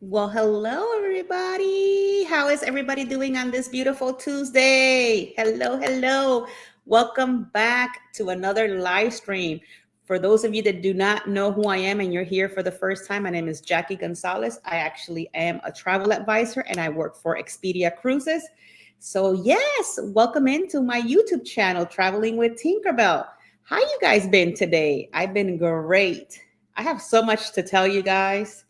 Well, hello, everybody. How is everybody doing on this beautiful Tuesday? Hello, hello. Welcome back to another live stream. For those of you that do not know who I am and you're here for the first time, my name is Jackie Gonzalez. I actually am a travel advisor and I work for Expedia Cruises. So, yes, welcome into my YouTube channel, Traveling with Tinkerbell. How you guys been today? I've been great. I have so much to tell you guys.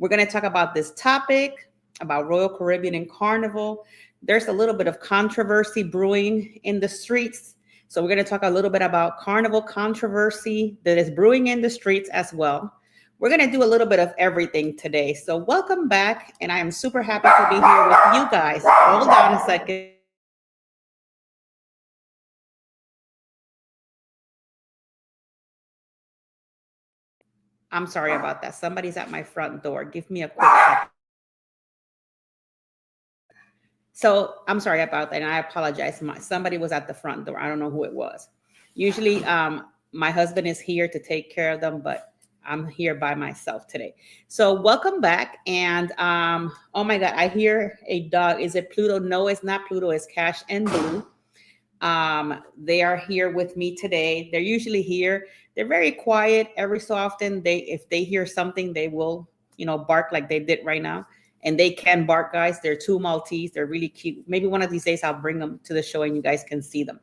We're going to talk about this topic about Royal Caribbean and Carnival. There's a little bit of controversy brewing in the streets. So we're going to talk a little bit about Carnival controversy that is brewing in the streets as well. We're going to do a little bit of everything today. So welcome back. And I am super happy to be here with you guys. Hold on a second. I'm sorry about that. Somebody's at my front door. Give me a quick second. So I'm sorry about that, and I apologize. Somebody was at the front door. I don't know who it was. Usually, my husband is here to take care of them, but I'm here by myself today. So welcome back. And oh my God, I hear a dog. Is it Pluto? No, it's not Pluto. It's Cash and Blue. They are here with me today. They're usually here. They're very quiet. Every so often, if they hear something, they will, bark like they did right now. And they can bark, guys. They're two Maltese. They're really cute. Maybe one of these days I'll bring them to the show and you guys can see them.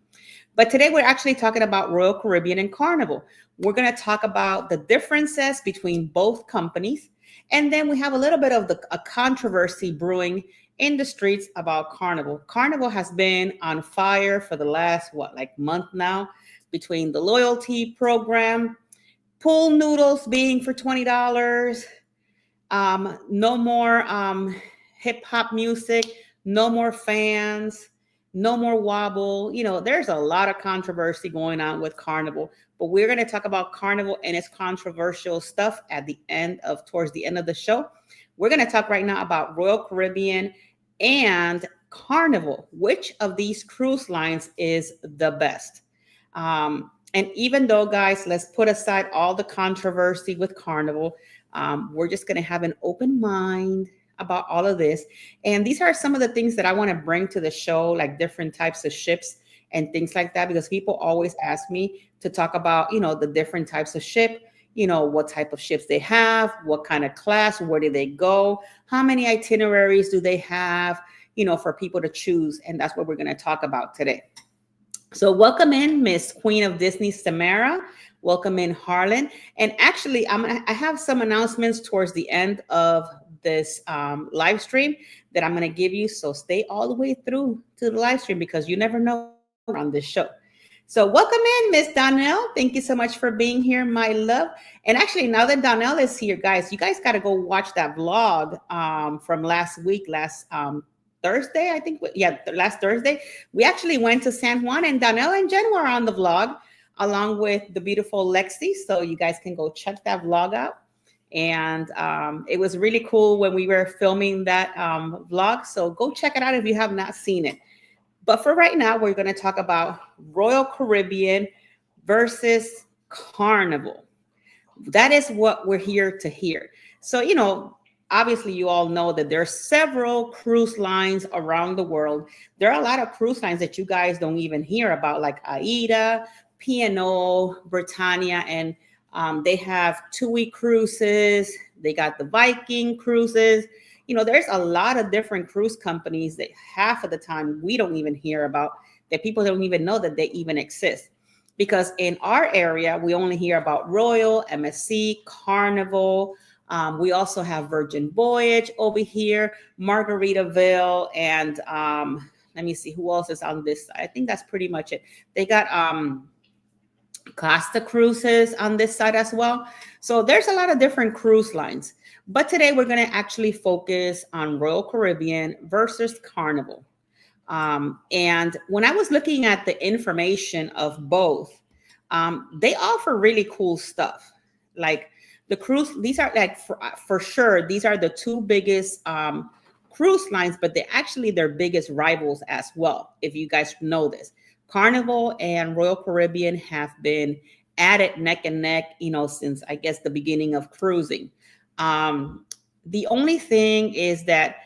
But today we're actually talking about Royal Caribbean and Carnival. We're going to talk about the differences between both companies. And then we have a little bit of a controversy brewing in the streets about Carnival. Carnival has been on fire for the last, like month now, between the loyalty program, pool noodles being for $20, no more hip hop music, no more fans, no more wobble. There's a lot of controversy going on with Carnival, but we're going to talk about Carnival and its controversial stuff towards the end of the show. We're going to talk right now about Royal Caribbean and Carnival. Which of these cruise lines is the best? And even though, guys, let's put aside all the controversy with Carnival, we're just going to have an open mind about all of this. And these are some of the things that I want to bring to the show, like different types of ships and things like that, because people always ask me to talk about, the different types of ship, what type of ships they have, what kind of class, where do they go, how many itineraries do they have, for people to choose. And that's what we're going to talk about today. So welcome in Miss Queen of Disney, Samara. Welcome in Harlan. And actually, I have some announcements towards the end of this live stream that I'm going to give you. So stay all the way through to the live stream because you never know on this show. So welcome in, Miss Donnell. Thank you so much for being here, my love. And actually, now that Donnell is here, guys, you guys got to go watch that vlog from last week, last Thursday, I think. Yeah, last Thursday. We actually went to San Juan, and Donnell and Jen were on the vlog along with the beautiful Lexi. So you guys can go check that vlog out. And it was really cool when we were filming that vlog. So go check it out if you have not seen it. But for right now, we're going to talk about Royal Caribbean versus Carnival. That is what we're here to hear. So, obviously you all know that there are several cruise lines around the world. There are a lot of cruise lines that you guys don't even hear about, like AIDA, P&O, Britannia, and they have TUI cruises. They got the Viking cruises. There's a lot of different cruise companies that half of the time we don't even hear about, that people don't even know that they even exist. Because in our area, we only hear about Royal, MSC, Carnival. We also have Virgin Voyage over here, Margaritaville, and let me see who else is on this side. I think that's pretty much it. They got Costa Cruises on this side as well. So there's a lot of different cruise lines. But today we're going to actually focus on Royal Caribbean versus Carnival. And when I was looking at the information of both, they offer really cool stuff. Like the cruise, these are like for sure, these are the two biggest cruise lines, but they're actually their biggest rivals as well. If you guys know this, Carnival and Royal Caribbean have been at it neck and neck, since I guess the beginning of cruising. The only thing is that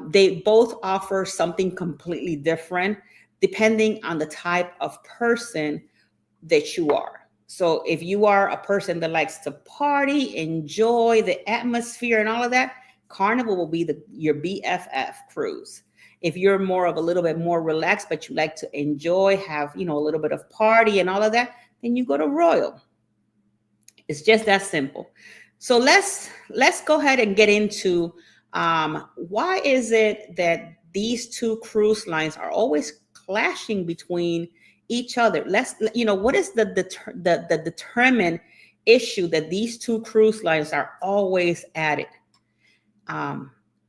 they both offer something completely different depending on the type of person that you are. So if you are a person that likes to party, enjoy the atmosphere and all of that, Carnival will be your BFF cruise. If you're more of a little bit more relaxed, but you like to enjoy, have, a little bit of party and all of that, then you go to Royal. It's just that simple. So let's go ahead and get into why is it that these two cruise lines are always clashing between each other. What is the determined issue that these two cruise lines are always at it?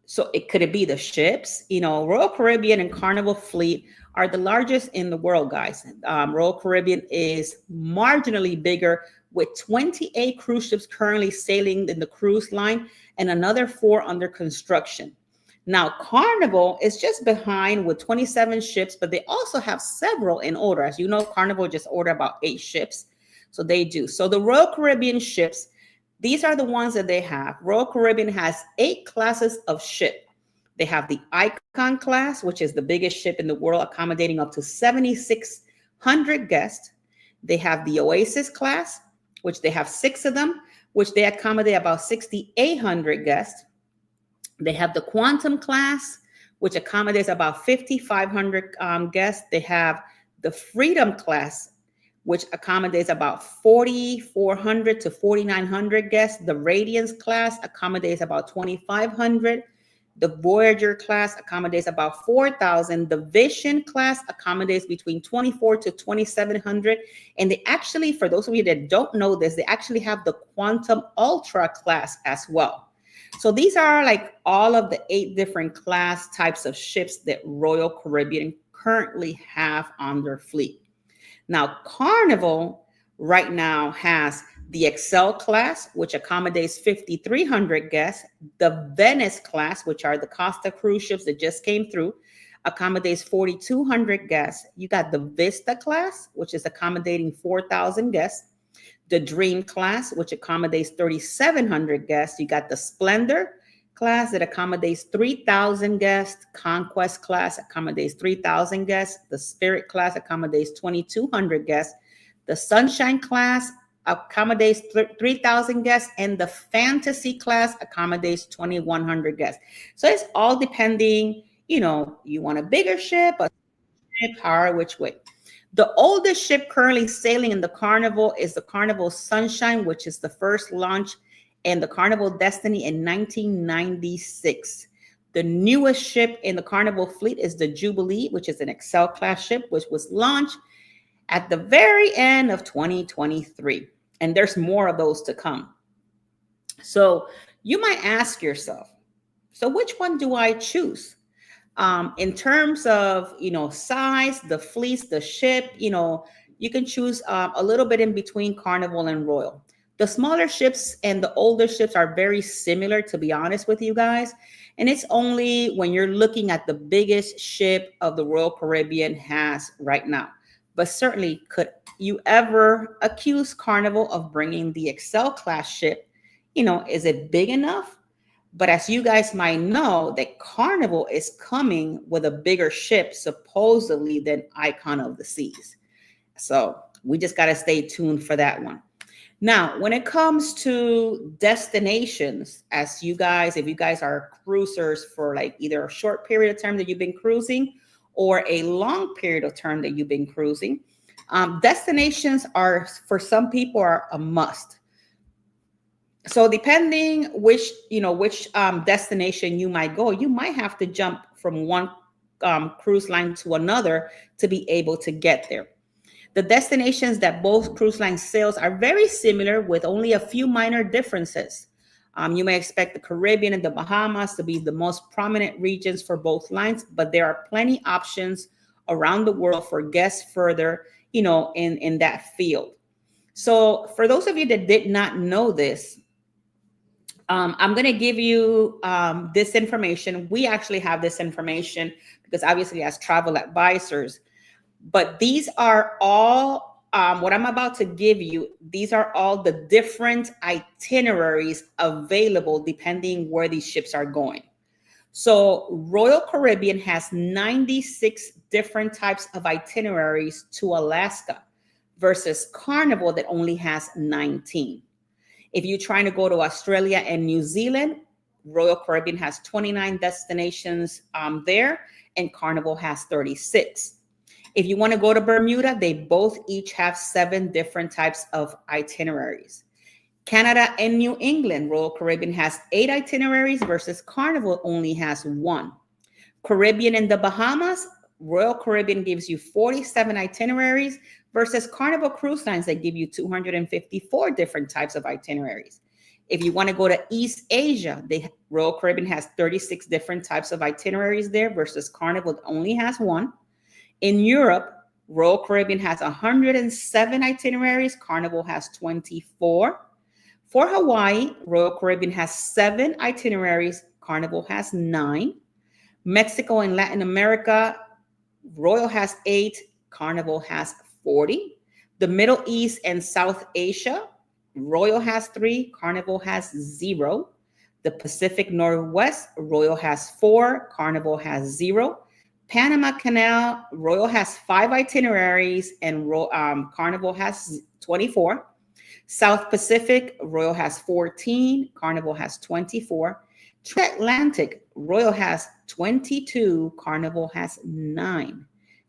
So it could it be the ships? Royal Caribbean and Carnival Fleet are the largest in the world, guys. Royal Caribbean is marginally bigger with 28 cruise ships currently sailing in the cruise line and another 4 under construction. Now, Carnival is just behind with 27 ships, but they also have several in order. As you know, Carnival just ordered about 8 ships. So they do. So the Royal Caribbean ships, these are the ones that they have. Royal Caribbean has 8 classes of ship. They have the Icon class, which is the biggest ship in the world, accommodating up to 7,600 guests. They have the Oasis class, which they have 6 of them, which they accommodate about 6,800 guests. They have the Quantum class, which accommodates about 5,500 guests. They have the Freedom class, which accommodates about 4,400 to 4,900 guests. The Radiance class accommodates about 2,500. The Voyager class accommodates about 4,000. The Vision class accommodates between 24 to 2,700. And they actually, for those of you that don't know this, they actually have the Quantum Ultra class as well. So these are like all of the 8 different class types of ships that Royal Caribbean currently have on their fleet. Now, Carnival right now has the Excel class, which accommodates 5,300 guests. The Venice class, which are the Costa cruise ships that just came through, accommodates 4,200 guests. You got the Vista class, which is accommodating 4,000 guests. The Dream class, which accommodates 3,700 guests. You got the Splendor class that accommodates 3,000 guests. Conquest class accommodates 3,000 guests. The Spirit class accommodates 2,200 guests. The Sunshine class accommodates 3,000 guests. And the Fantasy class accommodates 2,100 guests. So it's all depending, you want a bigger ship, a ship, however, which way. The oldest ship currently sailing in the Carnival is the Carnival Sunshine, which is the first launch, and the Carnival Destiny in 1996. The newest ship in the Carnival fleet is the Jubilee, which is an Excel class ship, which was launched at the very end of 2023. And there's more of those to come. So you might ask yourself, so which one do I choose? In terms of, size, the fleets, the ship, you can choose a little bit in between Carnival and Royal. The smaller ships and the older ships are very similar, to be honest with you guys. And it's only when you're looking at the biggest ship of the Royal Caribbean has right now. But certainly, could you ever accuse Carnival of bringing the Excel class ship? Is it big enough? But as you guys might know, that Carnival is coming with a bigger ship, supposedly, than Icon of the Seas. So we just got to stay tuned for that one. Now, when it comes to destinations, if you guys are cruisers for like either a short period of time that you've been cruising or a long period of time that you've been cruising, destinations are, for some people, are a must. So depending which destination you might go, you might have to jump from one cruise line to another to be able to get there. The destinations that both cruise line sails are very similar with only a few minor differences. You may expect the Caribbean and the Bahamas to be the most prominent regions for both lines, but there are plenty options around the world for guests further, in that field. So for those of you that did not know this, I'm going to give you this information. We actually have this information because obviously as travel advisors, but these are all what I'm about to give you, these are all the different itineraries available depending where these ships are going. So Royal Caribbean has 96 different types of itineraries to Alaska versus Carnival that only has 19. If you're trying to go to Australia and New Zealand, Royal Caribbean has 29 destinations there, and Carnival has 36. If you want to go to Bermuda, they both each have 7 different types of itineraries. Canada and New England, Royal Caribbean has 8 itineraries versus Carnival only has 1. Caribbean and the Bahamas, Royal Caribbean gives you 47 itineraries versus Carnival Cruise Lines that give you 254 different types of itineraries. If you want to go to East Asia, Royal Caribbean has 36 different types of itineraries there versus Carnival only has 1. In Europe, Royal Caribbean has 107 itineraries, Carnival has 24. For Hawaii, Royal Caribbean has 7 itineraries, Carnival has 9. Mexico and Latin America, Royal has 8, Carnival has 40. The Middle East and South Asia, Royal has 3, Carnival has 0. The Pacific Northwest, Royal has 4, Carnival has 0. Panama Canal, Royal has 5 itineraries and Carnival has 24. South Pacific, Royal has 14, Carnival has 24. Transatlantic, Royal has 22, Carnival has 9.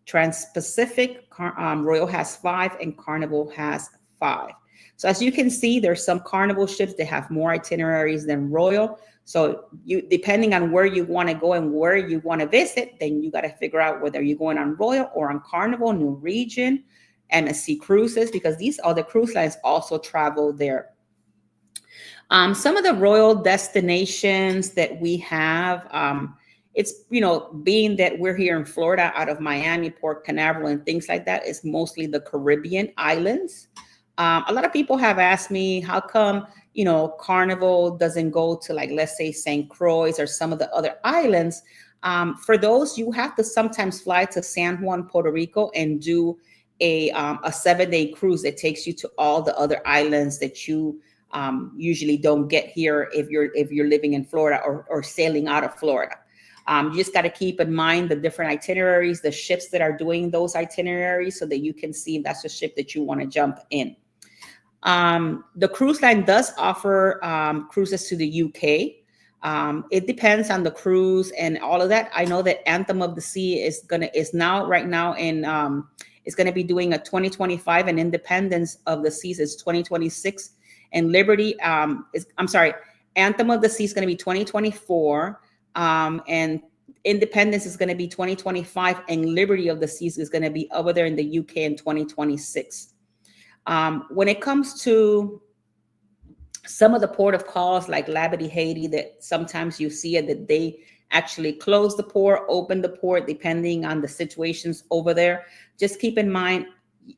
Trans-Pacific, Royal has 5 and Carnival has 5. So as you can see, there's some Carnival ships that have more itineraries than Royal. So you, depending on where you want to go and where you want to visit, then you got to figure out whether you're going on Royal or on Carnival, New Region, MSC Cruises, because these other cruise lines also travel there. Some of the Royal destinations that we have, it's, you know, being that we're here in Florida out of Miami, Port Canaveral and things like that, is mostly the Caribbean islands. A lot of people have asked me, how come, you know, Carnival doesn't go to, like, let's say St. Croix or some of the other islands? For those, you have to sometimes fly to San Juan, Puerto Rico and do a 7-day cruise that takes you to all the other islands that you usually don't get here if you're living in Florida or sailing out of Florida. You just got to keep in mind the different itineraries, the ships that are doing those itineraries, so that you can see if that's a ship that you want to jump in. The cruise line does offer cruises to the UK. It depends on the cruise and all of that. I know that Anthem of the Sea is right now is going to be doing a 2025, and Independence of the Seas is 2026, and Liberty Anthem of the Sea is going to be 2024, and Independence is going to be 2025, and Liberty of the Seas is going to be over there in the UK in 2026. When it comes to some of the port of calls like Labadee, Haiti, that sometimes you see it, that they actually close the port, open the port, depending on the situations over there. Just keep in mind,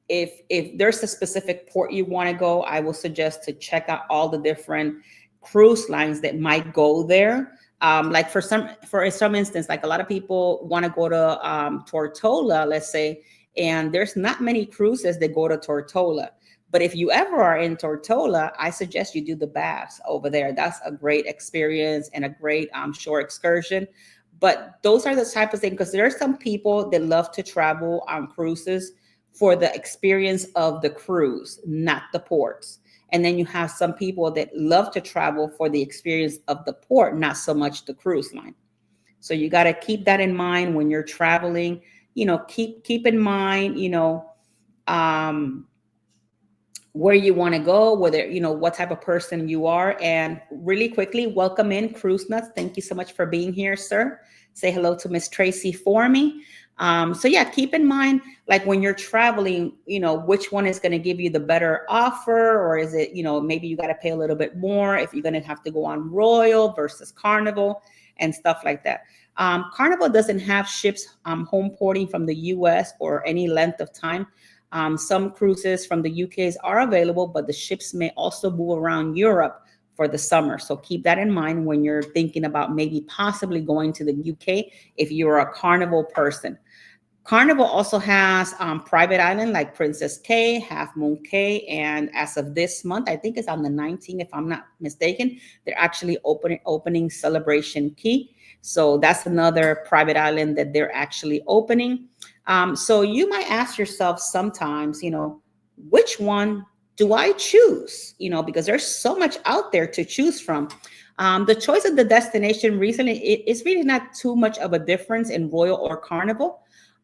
if there's a specific port you want to go, I will suggest to check out all the different cruise lines that might go there. Like for some instance, like a lot of people want to go to Tortola, let's say, and there's not many cruises that go to Tortola. But if you ever are in Tortola, I suggest you do the baths over there. That's a great experience and a great shore excursion. But those are the type of things, because there are some people that love to travel on cruises for the experience of the cruise, not the ports. And then you have some people that love to travel for the experience of the port, not so much the cruise line. So you got to keep that in mind when you're traveling. You know, keep in mind, you know, where you want to go, whether, you know, what type of person you are. And really quickly, welcome in Cruise Nuts. Thank you so much for being here, sir. Say hello to Miss Tracy for me. So yeah, keep in mind, like when you're traveling, you know, which one is going to give you the better offer, or is it, you know, maybe you got to pay a little bit more if you're going to have to go on Royal versus Carnival and stuff like that. Carnival doesn't have ships home porting from the US or any length of time. Some cruises from the UKs are available, but the ships may also move around Europe for the summer. So keep that in mind when you're thinking about maybe possibly going to the UK if you're a Carnival person. Carnival also has private island like Princess K, Half Moon K, and as of this month, I think it's on the 19th, if I'm not mistaken, they're actually opening Celebration Key. So that's another private island that they're actually opening. So you might ask yourself sometimes, which one do I choose? Because there's so much out there to choose from. The choice of the destination recently, it's really not too much of a difference in Royal or Carnival.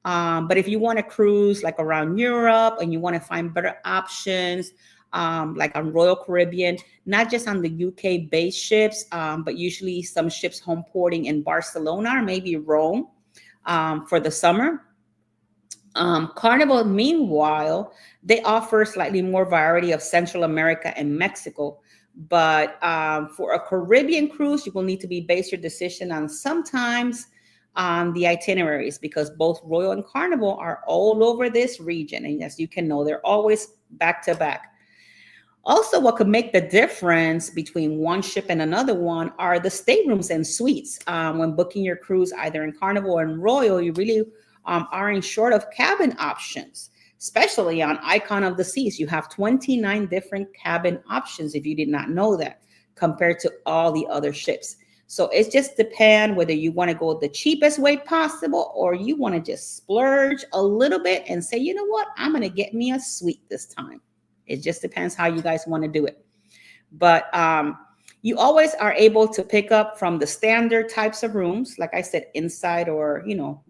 But if you want to cruise like around Europe and you want to find better options, like on Royal Caribbean, not just on the UK based ships, but usually some ships home porting in Barcelona or maybe Rome for the summer. Carnival, meanwhile, they offer slightly more variety of Central America and Mexico. But for a Caribbean cruise, you will need to base your decision on sometimes on the itineraries, because both Royal and Carnival are all over this region. And as you can know, they're always back to back. Also, what could make the difference between one ship and another one are the staterooms and suites. When booking your cruise, either in Carnival and Royal, you really aren't short of cabin options, especially on Icon of the Seas. You have 29 different cabin options, if you did not know that, compared to all the other ships. So it just depends whether you want to go the cheapest way possible or you want to just splurge a little bit and say, you know what, I'm going to get me a suite this time. It just depends how you guys want to do it. But you always are able to pick up from the standard types of rooms, like I said, inside or,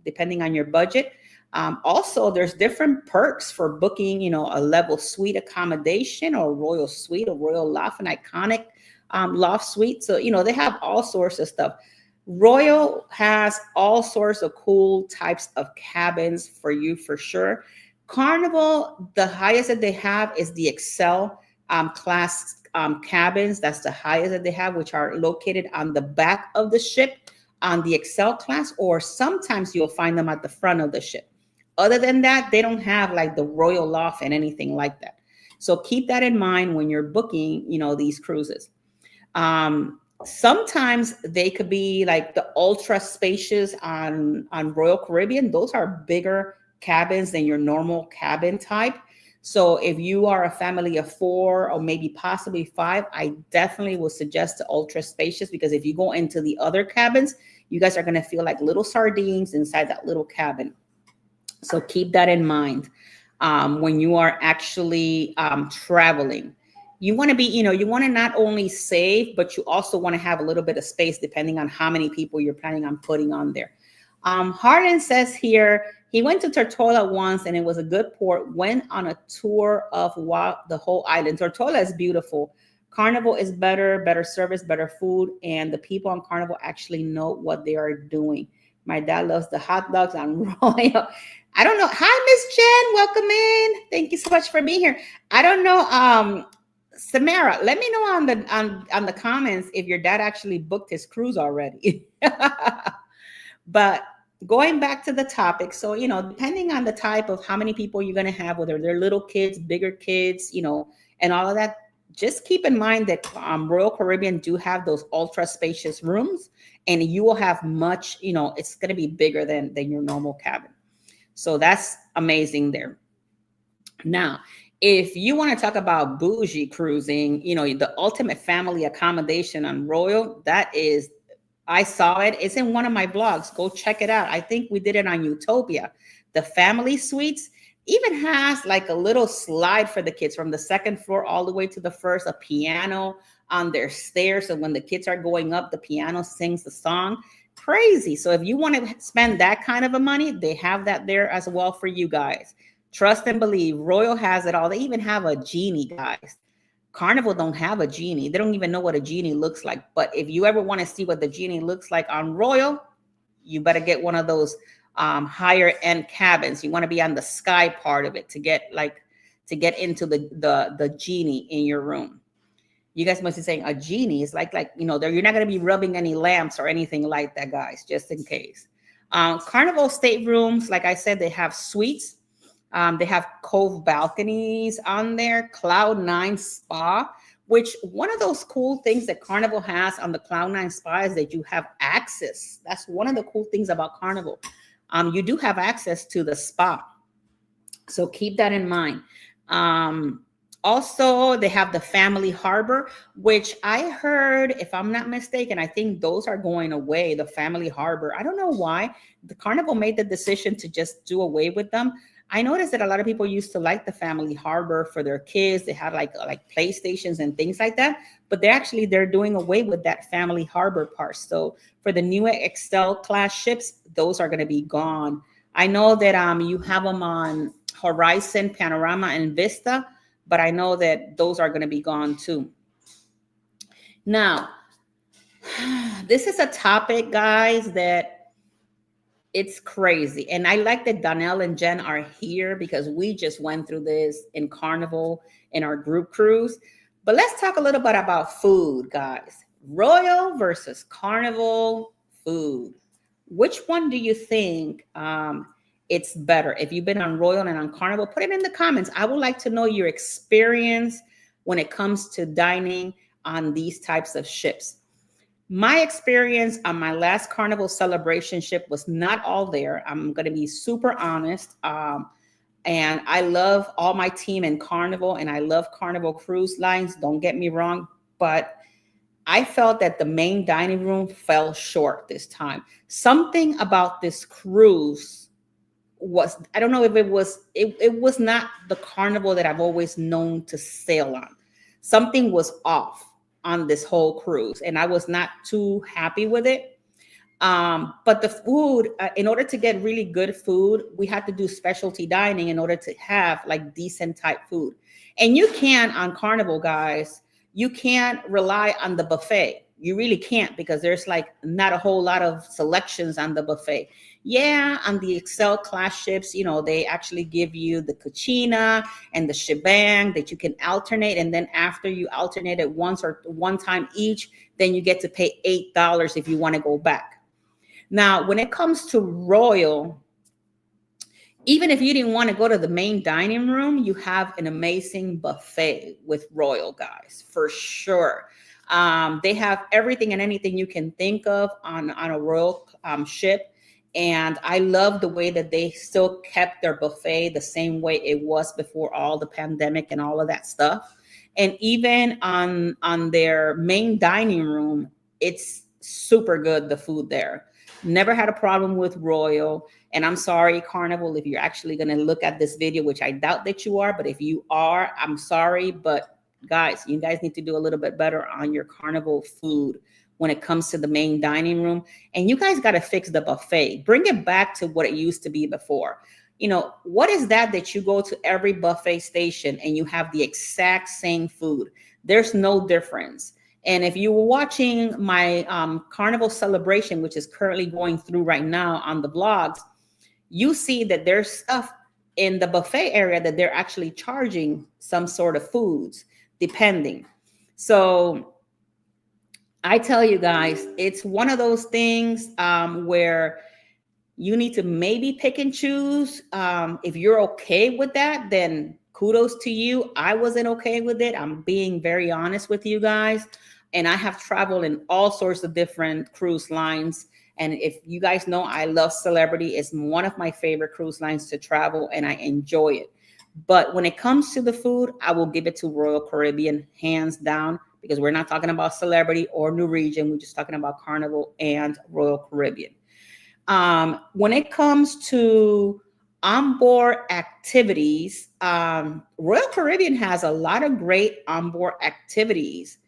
depending on your budget. Also, there's different perks for booking, a level suite accommodation or royal suite or royal loft, an iconic loft suite. So, they have all sorts of stuff. Royal has all sorts of cool types of cabins for you for sure. Carnival, the highest that they have is the Excel class cabins. That's the highest that they have, which are located on the back of the ship on the Excel class, or sometimes you'll find them at the front of the ship. Other than that, they don't have like the Royal Loft and anything like that. So keep that in mind when you're booking, these cruises. Sometimes they could be like the ultra spacious on Royal Caribbean. Those are bigger cabins than your normal cabin type. So if you are a family of 4 or maybe possibly 5, I definitely would suggest the ultra spacious, because if you go into the other cabins, you guys are going to feel like little sardines inside that little cabin. So keep that in mind when you are actually traveling. You want to be, you want to not only save, but you also want to have a little bit of space depending on how many people you're planning on putting on there. Harlan says here, he went to Tortola once and it was a good port. Went on a tour of the whole island. Tortola is beautiful. Carnival is better service, better food, and the people on Carnival actually know what they are doing. My dad loves the hot dogs on Royal. I don't know. Hi, Miss Jen. Welcome in. Thank you so much for being here. I don't know. Samara, let me know on the comments if your dad actually booked his cruise already. But going back to the topic, so, depending on the type of how many people you're going to have, whether they're little kids, bigger kids, and all of that, just keep in mind that Royal Caribbean do have those ultra spacious rooms, and you will have much, it's going to be bigger than your normal cabin. So that's amazing there. Now, if you want to talk about bougie cruising, the ultimate family accommodation on Royal, I saw it. It's in one of my vlogs. Go check it out. I think we did it on Utopia. The family suites even has like a little slide for the kids from the second floor all the way to the first, a piano on their stairs. So when the kids are going up, the piano sings the song. Crazy. So if you want to spend that kind of a money, they have that there as well for you guys. Trust and believe. Royal has it all. They even have a genie, guys. Carnival don't have a genie. They don't even know what a genie looks like. But if you ever want to see what the genie looks like on Royal, you better get one of those higher end cabins. You want to be on the sky part of it to get into the genie in your room. You guys must be saying a genie is like you're not going to be rubbing any lamps or anything like that, guys, just in case. Carnival staterooms, like I said, they have suites. They have cove balconies on there, Cloud9 Spa, which one of those cool things that Carnival has on the Cloud9 Spa is that you have access. That's one of the cool things about Carnival. you do have access to the spa. So keep that in mind. Also, they have the Family Harbor, which I heard, if I'm not mistaken, I think those are going away, the Family Harbor. I don't know why. The Carnival made the decision to just do away with them. I noticed that a lot of people used to like the Family Harbor for their kids. They had like PlayStations and things like that, but they're doing away with that Family Harbor part. So for the new Excel class ships, those are going to be gone. I know that you have them on Horizon, Panorama, and Vista, but I know that those are going to be gone too. Now, this is a topic, guys, that it's crazy. And I like that Donnell and Jen are here because we just went through this in Carnival in our group cruise. But let's talk a little bit about food, guys. Royal versus Carnival food. Which one do you think it's better? If you've been on Royal and on Carnival, put it in the comments. I would like to know your experience when it comes to dining on these types of ships. My experience on my last Carnival celebration ship was not all there. I'm going to be super honest. And I love all my team in Carnival, and I love Carnival Cruise Lines. Don't get me wrong, but I felt that the main dining room fell short this time. Something about this cruise was, I don't know if it was not the Carnival that I've always known to sail on. Something was off on this whole cruise, and I was not too happy with it. But the food, in order to get really good food, we had to do specialty dining in order to have like decent type food. And you can on Carnival, guys, you can't rely on the buffet. You really can't, because there's like not a whole lot of selections on the buffet. Yeah, on the Excel class ships, you know, they actually give you the cucina and the shebang that you can alternate. And then after you alternate it once or one time each, then you get to pay $8 if you want to go back. Now, when it comes to Royal, even if you didn't want to go to the main dining room, you have an amazing buffet with Royal, guys, for sure. They have everything and anything you can think of on a Royal ship. And I love the way that they still kept their buffet the same way it was before all the pandemic and all of that stuff. And even on their main dining room, it's super good, the food there. Never had a problem with Royal. And I'm sorry, Carnival, if you're actually going to look at this video, which I doubt that you are, but if you are, I'm sorry. But guys, you guys need to do a little bit better on your Carnival food when it comes to the main dining room. And you guys got to fix the buffet. Bring it back to what it used to be before. You know, what is that you go to every buffet station and you have the exact same food? There's no difference. And if you were watching my Carnival celebration, which is currently going through right now on the blogs, you see that there's stuff in the buffet area that they're actually charging some sort of foods, depending. So I tell you guys, it's one of those things where you need to maybe pick and choose. If you're okay with that, then kudos to you. I wasn't okay with it. I'm being very honest with you guys. And I have traveled in all sorts of different cruise lines. And if you guys know, I love Celebrity. It's one of my favorite cruise lines to travel, and I enjoy it. But when it comes to the food, I will give it to Royal Caribbean, hands down, because we're not talking about Celebrity or New Region. We're just talking about Carnival and Royal Caribbean. When it comes to onboard activities, Royal Caribbean has a lot of great onboard activities.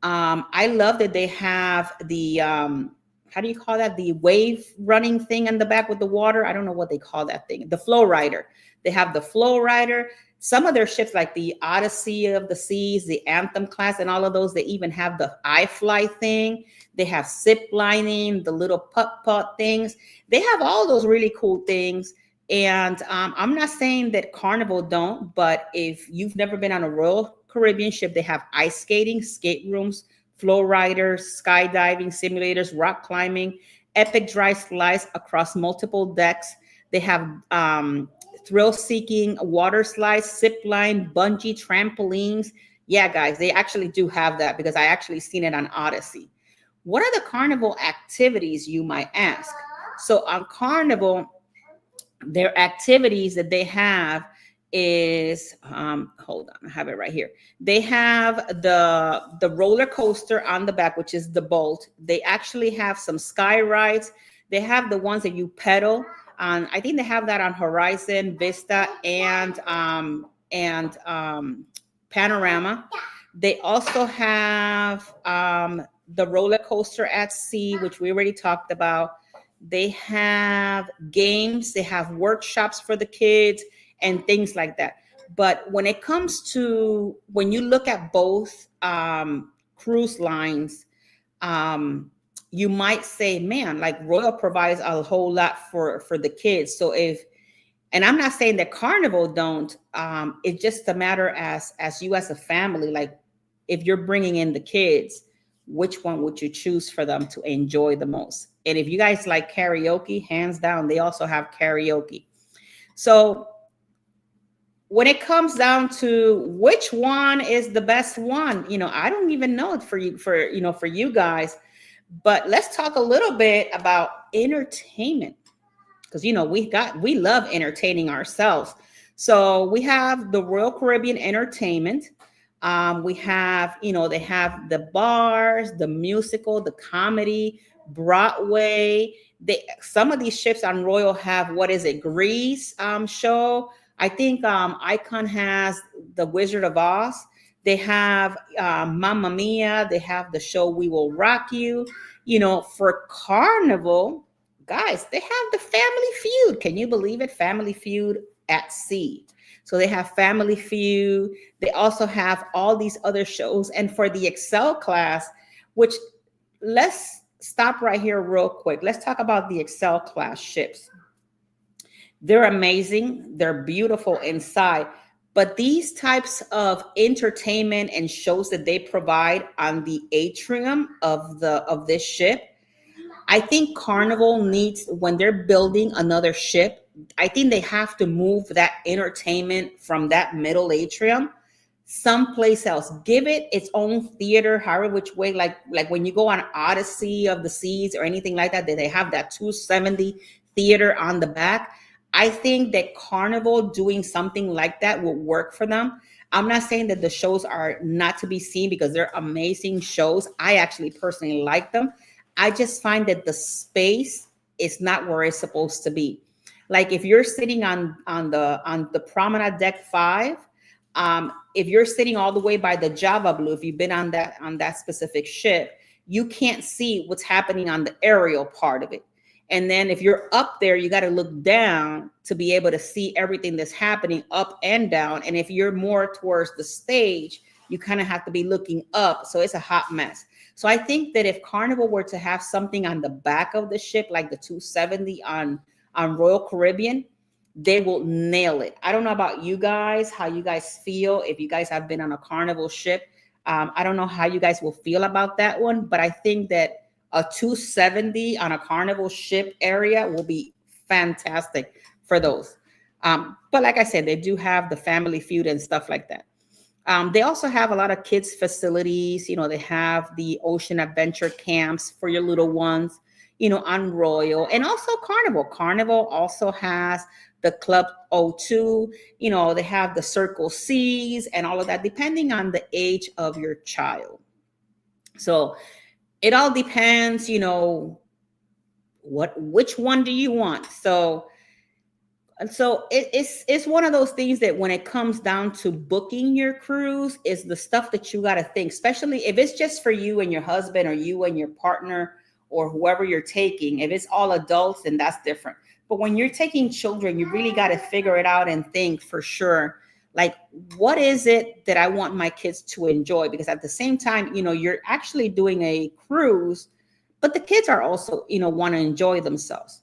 I love that they have the, how do you call that? The wave running thing in the back with the water. I don't know what they call that thing. The flow rider. They have the flow rider. Some of their ships, like the Odyssey of the Seas, the Anthem class, and all of those, they even have the iFly thing. They have zip lining, the little putt-putt things. They have all those really cool things. And I'm not saying that Carnival don't, but if you've never been on a Royal Caribbean ship, they have ice skating, skate rooms, flow riders, skydiving simulators, rock climbing, epic dry slides across multiple decks. They have thrill-seeking water slides, zip line, bungee, trampolines. Yeah, guys, they actually do have that because I actually seen it on Odyssey. What are the Carnival activities, you might ask? So on Carnival, Their activities that they have is hold on, I have it right here. They have the roller coaster on the back, which is the Bolt. They actually have some sky rides. They have the ones that you pedal on. I think they have that on Horizon, Vista, and Panorama. They also have the roller coaster at sea, which we already talked about. They have games, they have workshops for the kids and things like that. But when it comes to when you look at both cruise lines, you might say, man, like Royal provides a whole lot for the kids. So if, and I'm not saying that Carnival don't, it's just a matter as you as a family, like if you're bringing in the kids, which one would you choose for them to enjoy the most? And if you guys like karaoke, hands down, they also have karaoke. So when it comes down to which one is the best one, I don't even know it for you, for you guys. But let's talk a little bit about entertainment, because we love entertaining ourselves. So we have the Royal Caribbean Entertainment. We have, they have the bars, the musical, the comedy, Broadway. Some of these ships on Royal have, what is it, Grease show. I think Icon has the Wizard of Oz. They have Mamma Mia. They have the show We Will Rock You. For Carnival, guys, they have the Family Feud. Can you believe it? Family Feud at sea. So they have Family Feud. They also have all these other shows. And for the Excel class, which, let's stop right here real quick. Let's talk about the Excel class ships. They're amazing. They're beautiful inside. But these types of entertainment and shows that they provide on the atrium of this ship, I think Carnival needs, when they're building another ship, I think they have to move that entertainment from that middle atrium someplace else. Give it its own theater, however which way, like when you go on Odyssey of the Seas or anything like that, they have that 270 theater on the back. I think that Carnival doing something like that will work for them. I'm not saying that the shows are not to be seen, because they're amazing shows. I actually personally like them. I just find that the space is not where it's supposed to be. Like if you're sitting on the promenade deck 5, if you're sitting all the way by the Java Blue, if you've been on that specific ship, you can't see what's happening on the aerial part of it. And then if you're up there, you got to look down to be able to see everything that's happening up and down. And if you're more towards the stage, you kind of have to be looking up. So it's a hot mess. So I think that if Carnival were to have something on the back of the ship, like the 270 on Royal Caribbean, they will nail it. I don't know about you guys, how you guys feel. If you guys have been on a Carnival ship, I don't know how you guys will feel about that one, but I think that a 270 on a Carnival ship area will be fantastic for those. But like I said, they do have the Family Feud and stuff like that. They also have a lot of kids facilities. They have the ocean adventure camps for your little ones, on Royal, and also Carnival. Carnival also has the Club O2, they have the Circle C's and all of that, depending on the age of your child. So it all depends, which one do you want? So it's one of those things that when it comes down to booking your cruise, is the stuff that you got to think, especially if it's just for you and your husband, or you and your partner, or whoever you're taking. If it's all adults, then that's different. But when you're taking children, you really got to figure it out and think for sure, like, what is it that I want my kids to enjoy? Because at the same time, you're actually doing a cruise, but the kids are also, want to enjoy themselves.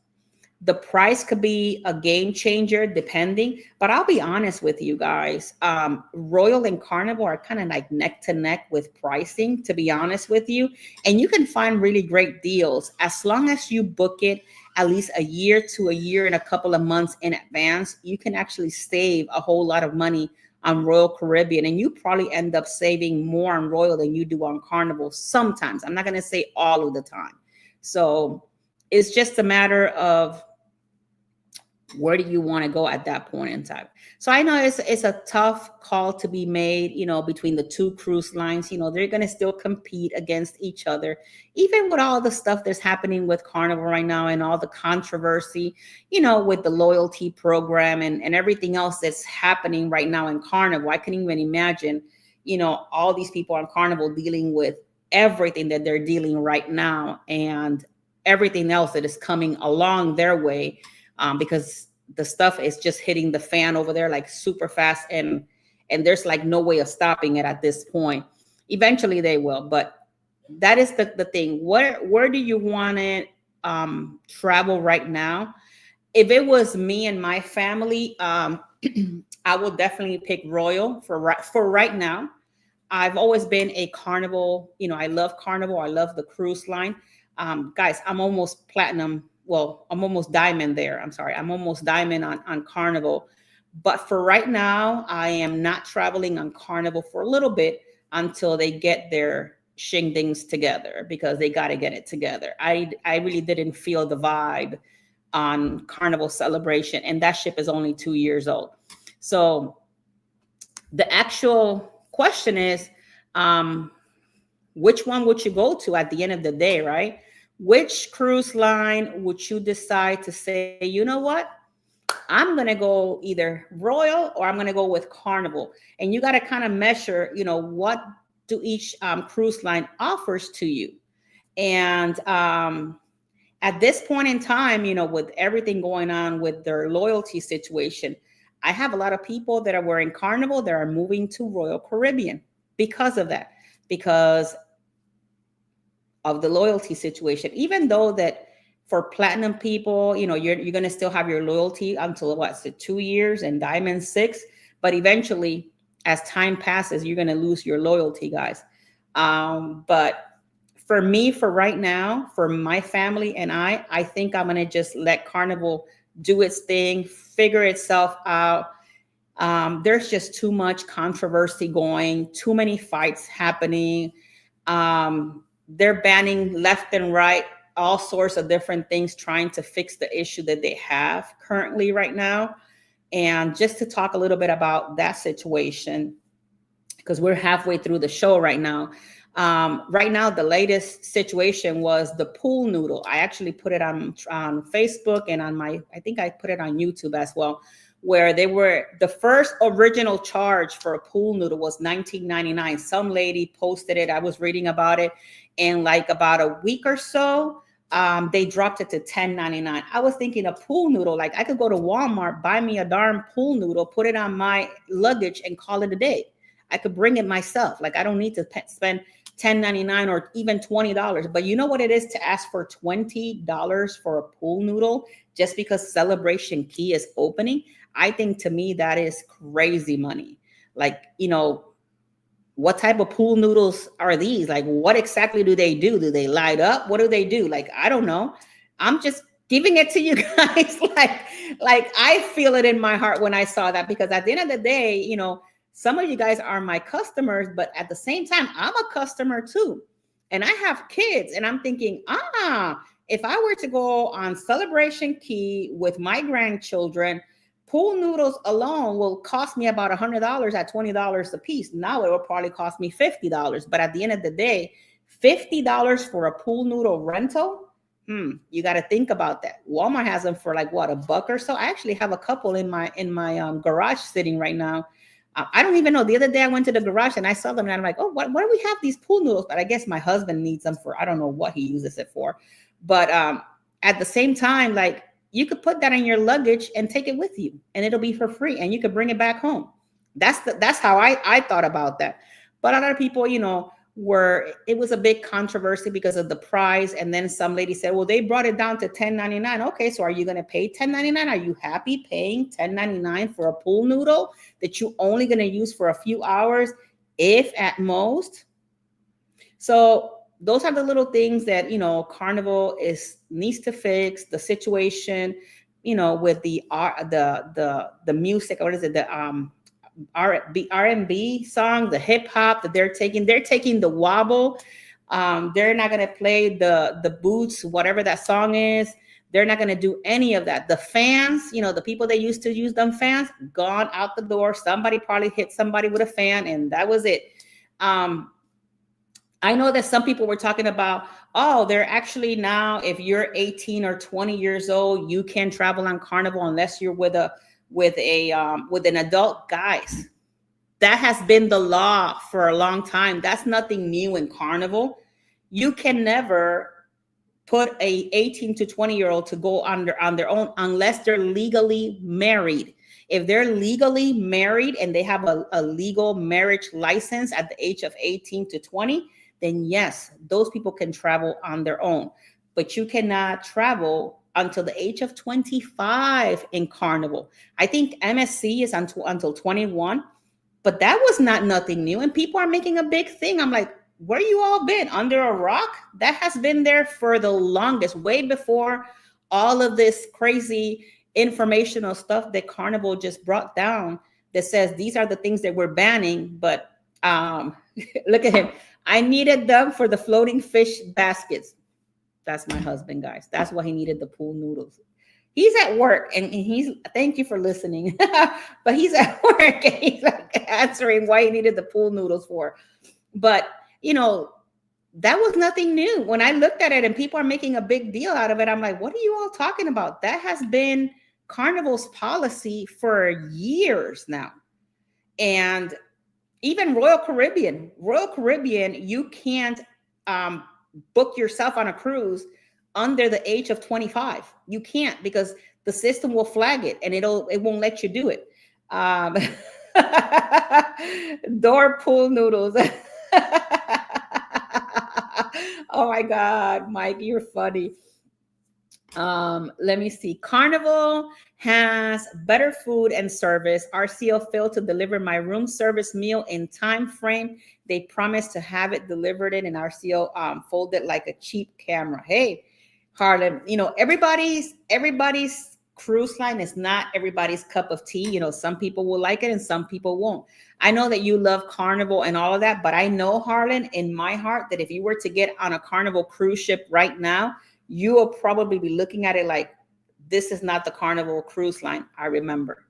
The price could be a game changer depending, but I'll be honest with you guys. Royal and Carnival are kind of like neck to neck with pricing, to be honest with you. And you can find really great deals as long as you book it at least a year to a year and a couple of months in advance. You can actually save a whole lot of money on Royal Caribbean, and you probably end up saving more on Royal than you do on Carnival sometimes. I'm not going to say all of the time. So it's just a matter of Where do you want to go at that point in time? So I know it's a tough call to be made, between the two cruise lines. They're going to still compete against each other, even with all the stuff that's happening with Carnival right now and all the controversy, with the loyalty program and everything else that's happening right now in Carnival. I can even imagine, all these people on Carnival dealing with everything that they're dealing right now and everything else that is coming along their way, because the stuff is just hitting the fan over there like super fast, and there's like no way of stopping it at this point. Eventually they will, but that is the thing. Where do you want to travel right now? If it was me and my family, I will definitely pick Royal for right now. I've always been a Carnival, I love Carnival. I love the cruise line. Guys, I'm almost platinum. Well, I'm almost diamond there. I'm sorry. I'm almost diamond on Carnival. But for right now, I am not traveling on Carnival for a little bit until they get their shingdings together, because they got to get it together. I really didn't feel the vibe on Carnival Celebration, and that ship is only 2 years old. So the actual question is, which one would you go to at the end of the day, right? Which cruise line would you decide to say, you know what? I'm going to go either Royal or I'm going to go with Carnival. And you got to kind of measure, what do each cruise line offers to you. And at this point in time, with everything going on with their loyalty situation, I have a lot of people that are wearing Carnival that are moving to Royal Caribbean because of that, because of the loyalty situation. Even though that for platinum people, you're going to still have your loyalty until what's the 2 years, and diamond 6, but eventually as time passes, you're going to lose your loyalty, guys. But for me, for right now, for my family and I think I'm going to just let Carnival do its thing, figure itself out. There's just too much controversy going, too many fights happening. They're banning left and right all sorts of different things, trying to fix the issue that they have currently right now. And just to talk a little bit about that situation, because we're halfway through the show right now. Right now, the latest situation was the pool noodle. I actually put it on Facebook and I think I put it on YouTube as well, where they were, the first original charge for a pool noodle was $19.99. Some lady posted it. I was reading about it. And like about a week or so, they dropped it to $10.99. I was thinking a pool noodle, like I could go to Walmart, buy me a darn pool noodle, put it on my luggage and call it a day. I could bring it myself. Like I don't need to spend $10.99 or even $20. But you know what it is to ask for $20 for a pool noodle just because Celebration Key is opening? I think to me that is crazy money. Like, what type of pool noodles are these? Like, what exactly do they do? Do they light up? What do they do? Like, I don't know. I'm just giving it to you guys. like I feel it in my heart when I saw that, because at the end of the day, some of you guys are my customers, but at the same time, I'm a customer too. And I have kids, and I'm thinking, if I were to go on Celebration Key with my grandchildren, pool noodles alone will cost me about $100 at $20 a piece. Now it will probably cost me $50. But at the end of the day, $50 for a pool noodle rental, you got to think about that. Walmart has them for like what, $1 or so. I actually have a couple in my garage sitting right now. I don't even know. The other day I went to the garage and I saw them and I'm like, oh, why do we have these pool noodles? But I guess my husband needs them for, I don't know what he uses it for. But at the same time, like, you could put that in your luggage and take it with you, and it'll be for free, and you could bring it back home. That's how I thought about that. But a lot of people, it was a big controversy because of the price. And then some lady said, well, they brought it down to $10.99. Okay, so are you going to pay $10.99? Are you happy paying $10.99 for a pool noodle that you're only going to use for a few hours, if at most? So those are the little things that, Carnival needs to fix the situation, with the music. What is it? The R&B song, the hip hop that they're taking the wobble. They're not going to play the boots, whatever that song is. They're not going to do any of that. The fans, the people that used to use them fans, gone out the door. Somebody probably hit somebody with a fan, and that was it. I know that some people were talking about, oh, they're actually now, if you're 18 or 20 years old, you can travel on Carnival unless you're with an adult. Guys, that has been the law for a long time. That's nothing new in Carnival. You can never put a 18 to 20-year-old to go on their own unless they're legally married. If they're legally married and they have a legal marriage license at the age of 18 to 20, then yes, those people can travel on their own. But you cannot travel until the age of 25 in Carnival. I think MSC is until 21, but that was not nothing new. And people are making a big thing. I'm like, where you all been? Under a rock? That has been there for the longest, way before all of this crazy informational stuff that Carnival just brought down that says these are the things that we're banning. But look at him. I needed them for the floating fish baskets. That's my husband, guys. That's why he needed the pool noodles. He's at work, and thank you for listening, but he's at work and he's like answering why he needed the pool noodles for. But that was nothing new. When I looked at it and people are making a big deal out of it, I'm like, what are you all talking about? That has been Carnival's policy for years now. And even Royal Caribbean, you can't book yourself on a cruise under the age of 25. You can't, because the system will flag it and it won't let you do it. Door pool noodles. Oh my God, Mike, you're funny. Let me see. Carnival has better food and service. RCO failed to deliver my room service meal in time frame. They promised to have it delivered in, and RCO folded like a cheap camera. Hey, Harlan, everybody's cruise line is not everybody's cup of tea. Some people will like it and some people won't. I know that you love Carnival and all of that, but I know, Harlan, in my heart, that if you were to get on a Carnival cruise ship right now, you will probably be looking at it like, this is not the Carnival cruise line I remember.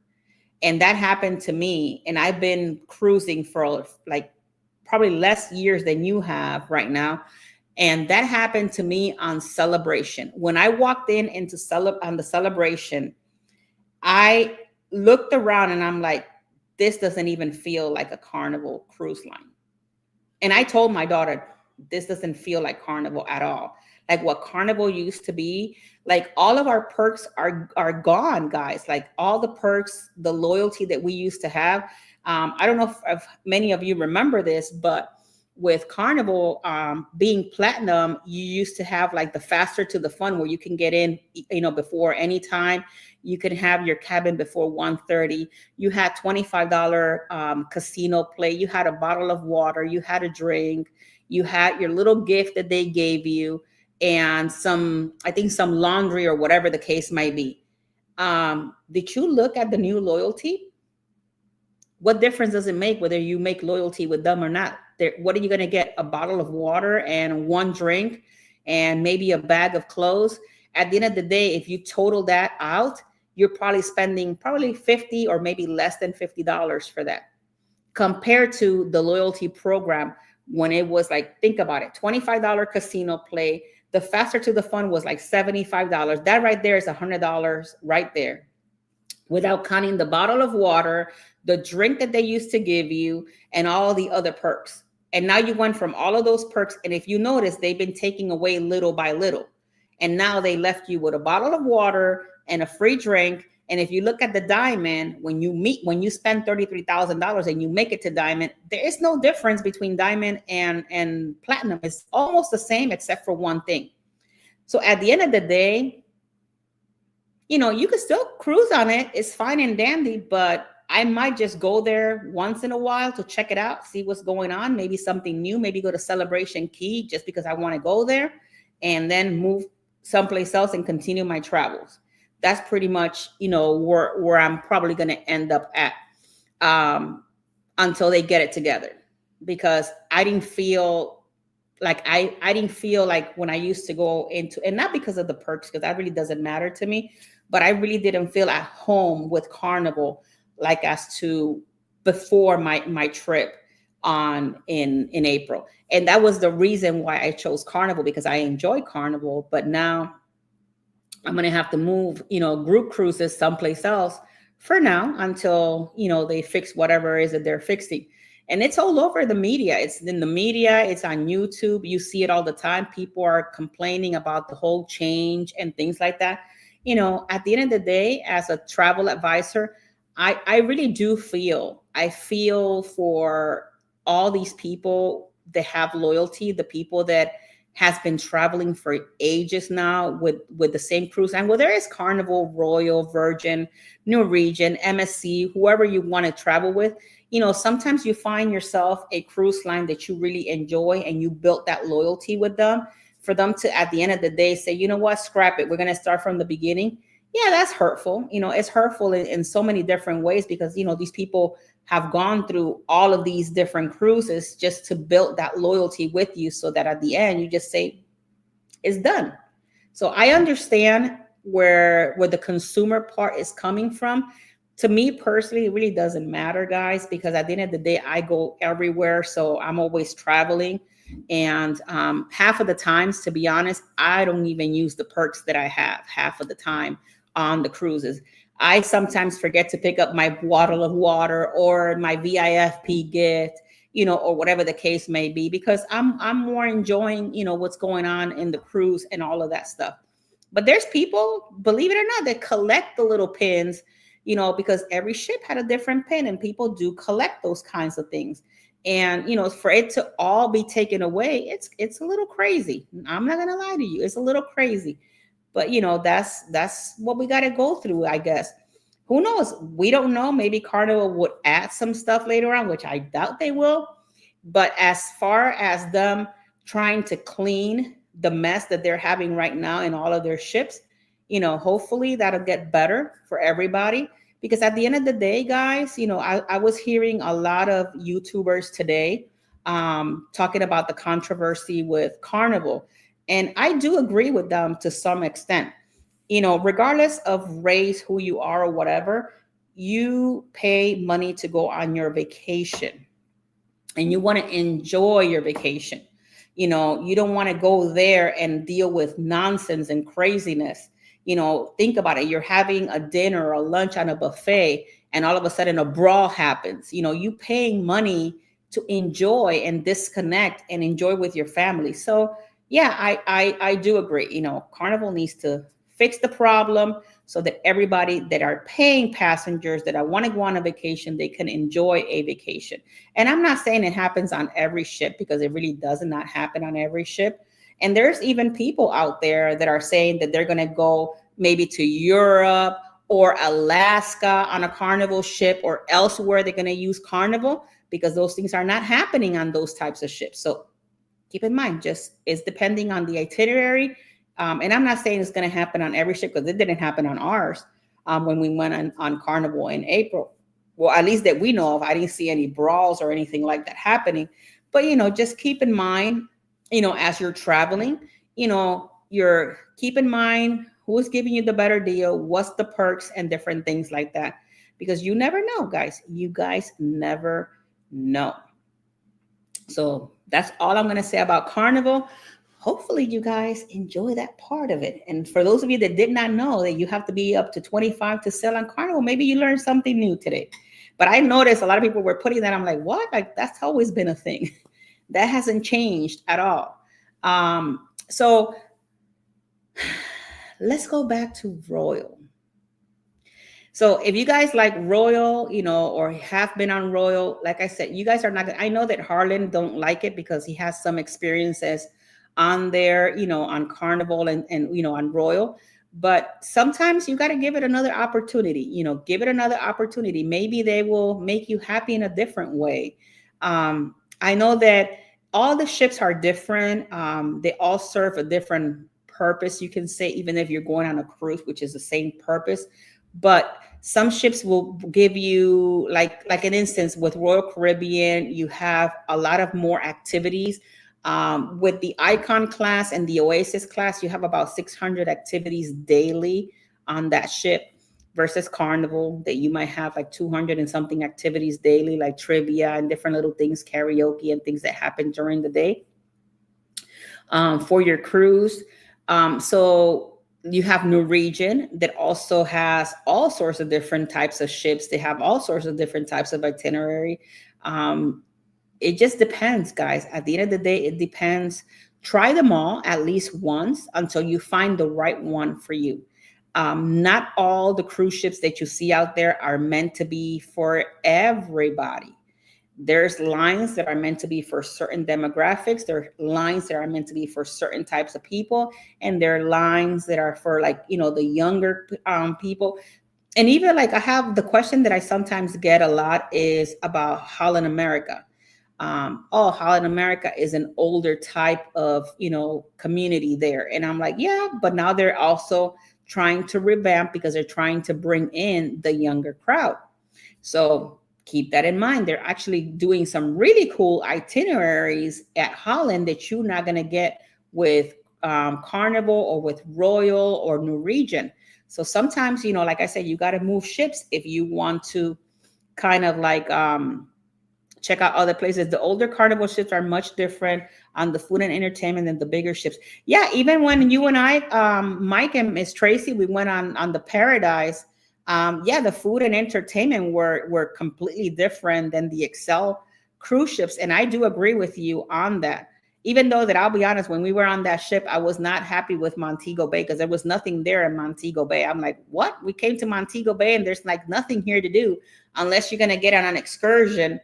And that happened to me. And I've been cruising for like probably less years than you have right now. And that happened to me on Celebration. When I walked on the Celebration, I looked around and I'm like, this doesn't even feel like a Carnival cruise line. And I told my daughter, this doesn't feel like Carnival at all. Like what Carnival used to be, like all of our perks are gone, guys. Like all the perks, the loyalty that we used to have. I don't know if many of you remember this, but with Carnival being platinum, you used to have like the faster to the fun, where you can get in, before any time. You can have your cabin before 1:30. You had $25 casino play. You had a bottle of water. You had a drink. You had your little gift that they gave you, and some laundry or whatever the case might be. Did you look at the new loyalty? What difference does it make whether you make loyalty with them or not? What are you going to get? A bottle of water and one drink and maybe a bag of clothes. At the end of the day, if you total that out, you're probably spending $50 or maybe less than $50 for that, compared to the loyalty program when it was like, think about it, $25 casino play. The faster to the fun was like $75. That right there is $100 right there, without counting the bottle of water, the drink that they used to give you, and all the other perks. And now you went from all of those perks. And if you notice, they've been taking away little by little. And now they left you with a bottle of water and a free drink. And if you look at the Diamond, when you spend $33,000 and you make it to Diamond, there is no difference between Diamond and Platinum. It's almost the same except for one thing. So at the end of the day, you can still cruise on it. It's fine and dandy, but I might just go there once in a while to check it out, see what's going on, maybe something new, maybe go to Celebration Key just because I want to go there, and then move someplace else and continue my travels. That's pretty much, where I'm probably going to end up at until they get it together, because I didn't feel like I didn't feel like when I used to go into, and not because of the perks, because that really doesn't matter to me, but I really didn't feel at home with Carnival like as to before my trip on in April. And that was the reason why I chose Carnival, because I enjoy Carnival, but now I'm going to have to move, group cruises someplace else for now until, they fix whatever it is that they're fixing. And it's all over the media. It's in the media. It's on YouTube. You see it all the time. People are complaining about the whole change and things like that. At the end of the day, as a travel advisor, I really do I feel for all these people that have loyalty, the people that has been traveling for ages now with the same cruise. And whether it's Carnival, Royal, Virgin, Norwegian, MSC, whoever you want to travel with, sometimes you find yourself a cruise line that you really enjoy and you built that loyalty with them. For them to, at the end of the day, say, you know what, scrap it, we're going to start from the beginning. Yeah, that's hurtful. It's hurtful in so many different ways, because, these people have gone through all of these different cruises just to build that loyalty with you, so that at the end you just say it's done. So I understand where the consumer part is coming from. To me personally, it really doesn't matter, guys, because at the end of the day, I go everywhere. So I'm always traveling. And half of the times, to be honest, I don't even use the perks that I have half of the time on the cruises. I sometimes forget to pick up my bottle of water or my VIFP gift, or whatever the case may be, because I'm more enjoying, what's going on in the cruise and all of that stuff. But there's people, believe it or not, that collect the little pins, because every ship had a different pin, and people do collect those kinds of things. And for it to all be taken away, it's a little crazy. I'm not gonna lie to you, it's a little crazy. But that's what we got to go through, I guess. Who knows? We don't know. Maybe Carnival would add some stuff later on, which I doubt they will. But as far as them trying to clean the mess that they're having right now in all of their ships, hopefully that'll get better for everybody. Because at the end of the day, guys, I was hearing a lot of YouTubers today talking about the controversy with Carnival. And I do agree with them to some extent. Regardless of race, who you are, or whatever, you pay money to go on your vacation and you want to enjoy your vacation. You don't want to go there and deal with nonsense and craziness. Think about it. You're having a dinner or a lunch on a buffet, and all of a sudden a brawl happens. You paying money to enjoy and disconnect and enjoy with your family. So yeah, I do agree. Carnival needs to fix the problem so that everybody that are paying passengers that I want to go on a vacation, they can enjoy a vacation. And I'm not saying it happens on every ship, because it really does not happen on every ship. And there's even people out there that are saying that they're going to go maybe to Europe or Alaska on a Carnival ship, or elsewhere they're going to use Carnival, because those things are not happening on those types of ships. So keep in mind, just it's depending on the itinerary. And I'm not saying it's going to happen on every ship, because it didn't happen on ours when we went on Carnival in April. Well, at least that we know of, I didn't see any brawls or anything like that happening. But, just keep in mind, as you're traveling, you're keep in mind who's giving you the better deal, what's the perks and different things like that. Because you never know, guys. You guys never know. So that's all I'm going to say about Carnival. Hopefully you guys enjoy that part of it. And for those of you that did not know that you have to be up to 25 to sell on Carnival, maybe you learned something new today. But I noticed a lot of people were putting that. I'm like, what? Like, that's always been a thing. That hasn't changed at all. So let's go back to Royal. So if you guys like Royal, or have been on Royal, like I said, you guys are not, I know that Harlan don't like it because he has some experiences on there, on Carnival and on Royal. But sometimes you got to give it another opportunity, give it another opportunity. Maybe they will make you happy in a different way. I know that all the ships are different. They all serve a different purpose, you can say, even if you're going on a cruise, which is the same purpose. But some ships will give you, like an instance with Royal Caribbean, you have a lot of more activities. With the Icon class and the Oasis class, you have about 600 activities daily on that ship versus Carnival that you might have like 200 and something activities daily, like trivia and different little things, karaoke and things that happen during the day for your cruise. So you have Norwegian that also has all sorts of different types of ships. They have all sorts of different types of itinerary. It just depends, guys. At the end of the day, it depends. Try them all at least once until you find the right one for you. Not all the cruise ships that you see out there are meant to be for everybody. There's lines that are meant to be for certain demographics. There are lines that are meant to be for certain types of people. And there are lines that are for like, the younger people. And even like I have the question that I sometimes get a lot is about Holland America. Holland America is an older type of, community there. And I'm like, yeah, but now they're also trying to revamp because they're trying to bring in the younger crowd. So keep that in mind. They're actually doing some really cool itineraries at Holland that you're not going to get with Carnival or with Royal or Norwegian. So sometimes, like I said, you got to move ships if you want to kind of like check out other places. The older Carnival ships are much different on the food and entertainment than the bigger ships. Yeah, even when you and I, Mike and Miss Tracy, we went on the Paradise. The food and entertainment were completely different than the Excel cruise ships. And I do agree with you on that. Even though that I'll be honest, when we were on that ship, I was not happy with Montego Bay because there was nothing there in Montego Bay. I'm like, what? We came to Montego Bay and there's like nothing here to do unless you're going to get on an excursion.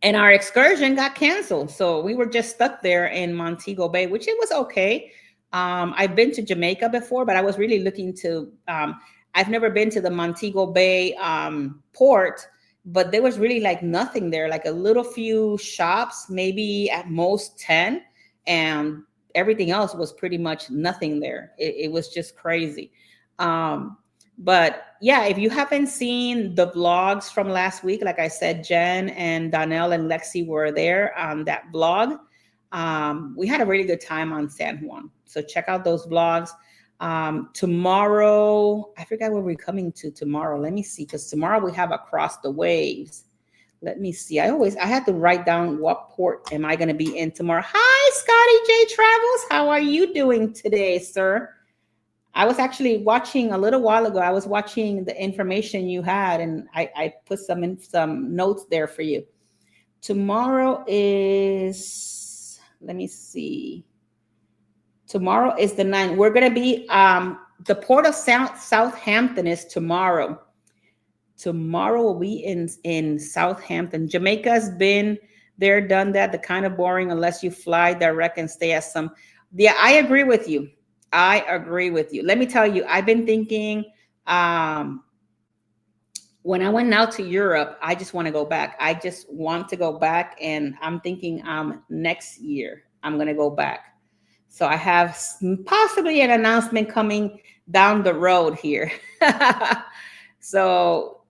And our excursion got canceled. So we were just stuck there in Montego Bay, which it was okay. I've been to Jamaica before, but I was really looking to, I've never been to the Montego Bay port, but there was really like nothing there, like a little few shops, maybe at most 10, and everything else was pretty much nothing there. It was just crazy. But yeah, if you haven't seen the vlogs from last week, like I said, Jen and Donnell and Lexi were there on that vlog. We had a really good time on San Juan. So check out those vlogs. Tomorrow, I forgot where we're coming to tomorrow. Let me see, because tomorrow we have Across the Waves. Let me see. I had to write down what port am I going to be in tomorrow. Hi, Scotty J Travels. How are you doing today, sir? I was actually watching a little while ago. I was watching the information you had, and I put some notes there for you. Tomorrow is, let me see. Tomorrow is the 9th. We're going to be, the port of Southampton is tomorrow. Tomorrow will be in Southampton. Jamaica's been there, done that. The kind of boring unless you fly direct and stay at some. Yeah, I agree with you. Let me tell you, I've been thinking, when I went out to Europe, I just want to go back. I just want to go back, and I'm thinking next year I'm going to go back. So I have possibly an announcement coming down the road here. So